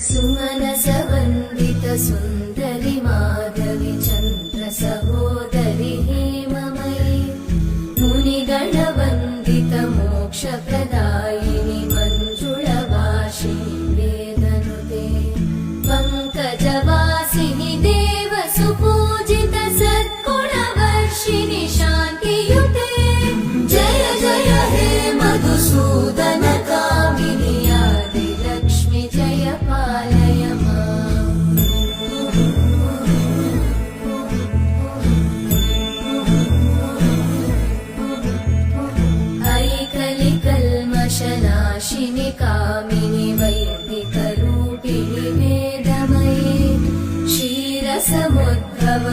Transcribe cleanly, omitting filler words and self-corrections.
सुमनसवन्दित सुन्दरि माधवि चन्द्र सहोदरि हेममयि मुनिगणवन्दित मोक्षप्रदायिनि मञ्जुळभाषिणि वेदनुते पङ्कजवासिनि देवसुपूजित सद्गुणवर्षिणि शान्तियुते जय जय हे मधुसूदन कामिनि आदिलक्ष्मि जय पालय माम्। ऐकलिकल्मषनाशिनि कामिनि वैदिकरूपिणि वेदमये क्षीरसमुद्भव